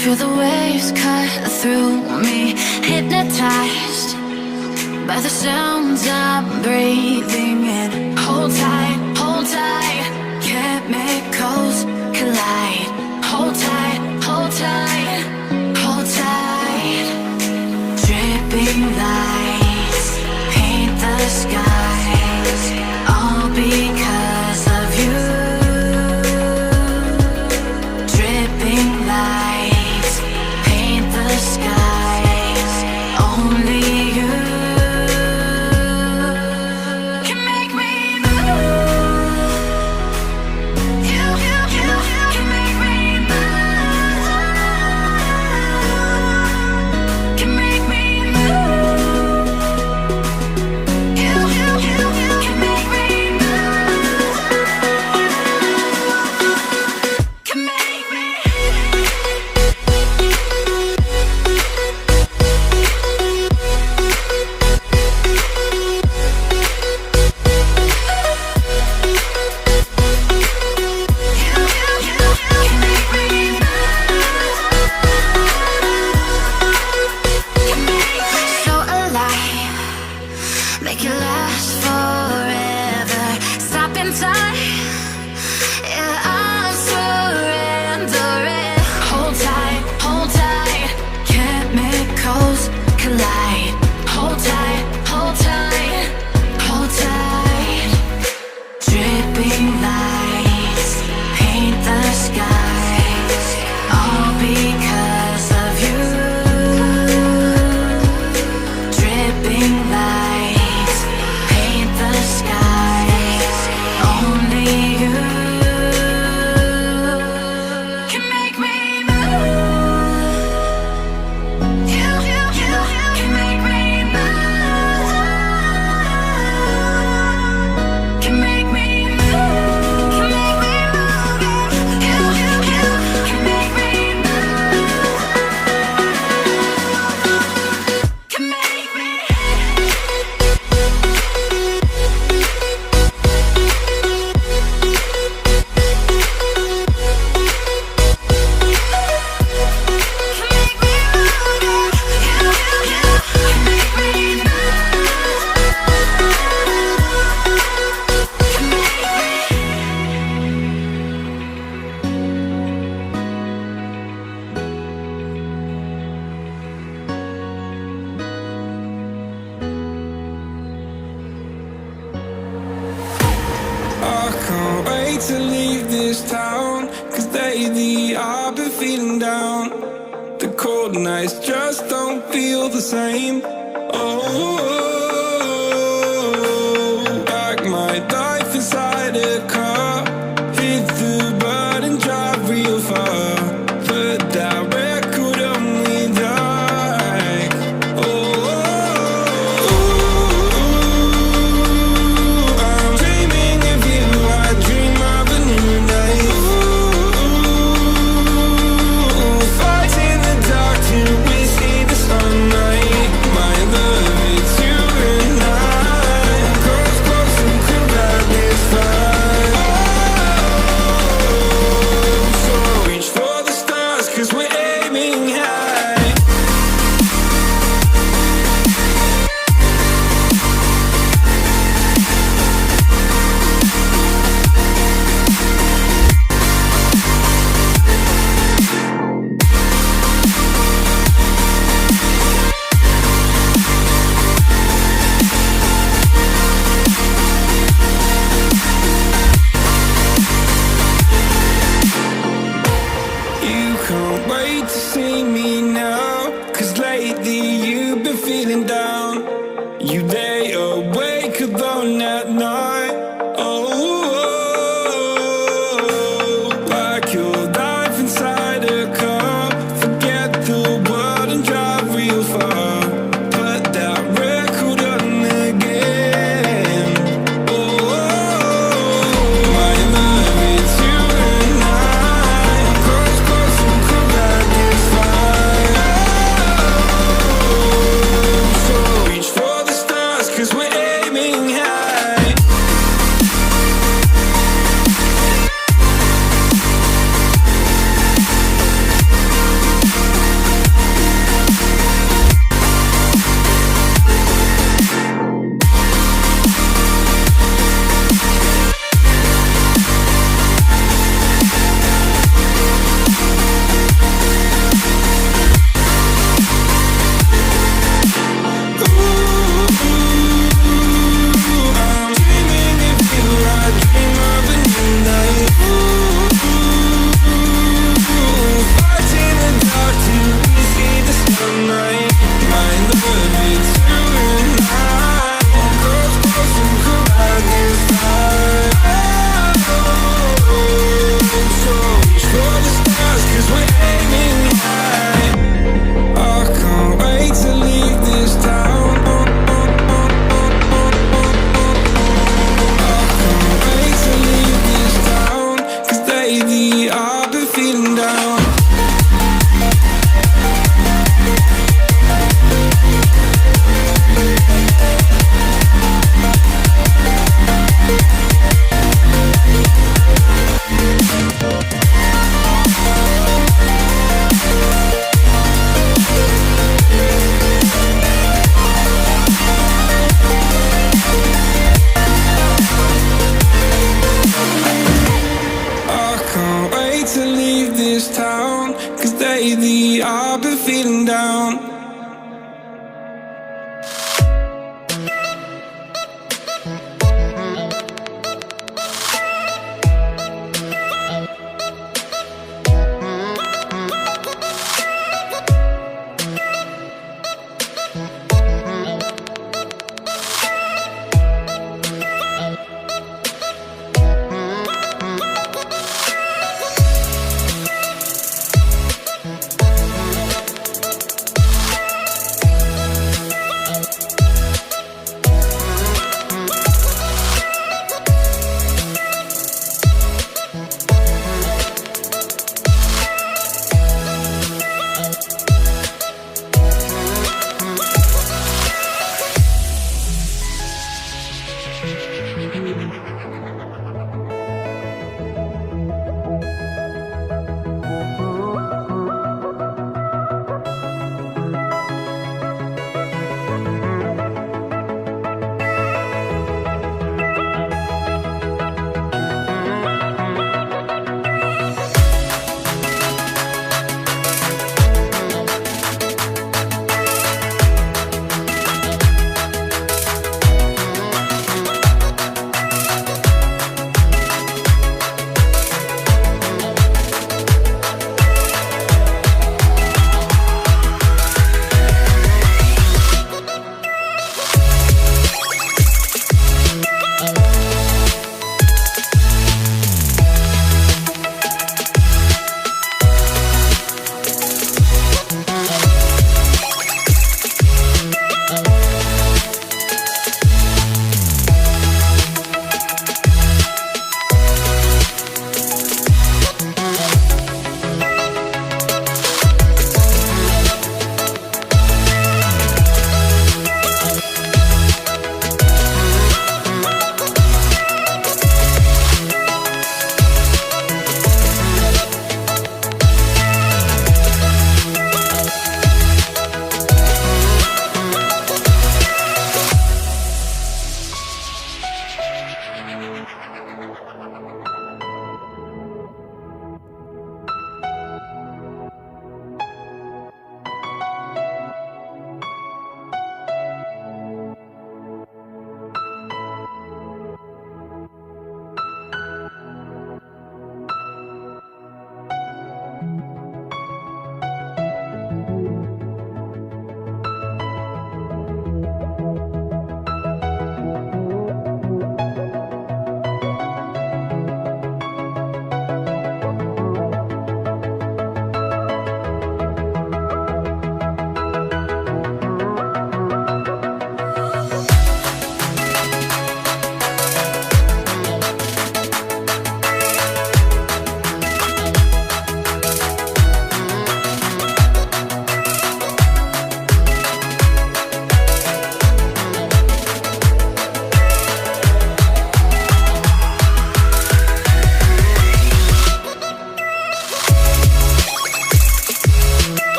Feel the waves cut through me, hypnotized by the sounds I'm breathing in. Hold tight, chemicals collide. Hold tight, hold tight, hold tight. Dripping lights paint the skies, all because of you. Dripping lights paint the skies, only you can make me move. You can make me move. Can make me move. You can make me move. Can make me. So alive, make it last forever. Stop in time, yeah, I'm surrendering. Hold tight, chemicals collide. Hold tight, hold tight, hold tight. Dripping lights paint the skies, all because of you. Dripping lights paint the skies, only you can make me move. You can make me move. Can make me move. Can make me move. You can make me move. Can make me. I can't wait to leave this town, 'cause lately I've been feeling down. The cold nights just don't feel the same. Oh, like my life inside a car, hit the button, drive real far. Put that record on me like, I'm dreaming of you, I dream of a new night. Fight in the dark till we see the sunlight. My love, it's you and I. Close, close and cool like this fire. So reach for the stars, 'cause we're aiming high. You can't wait to see me now, 'cause lately you've been feeling down. You lay awake alone at night. Like your life inside a car. Forget the world and drive real far. Put that record on again. My love, it's you and I. Close, close and cool like this fire. So reach for the stars,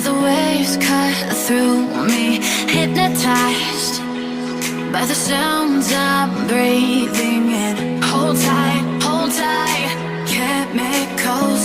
Feel the waves cut through me, hypnotized by the sounds I'm breathing in. Hold tight, chemicals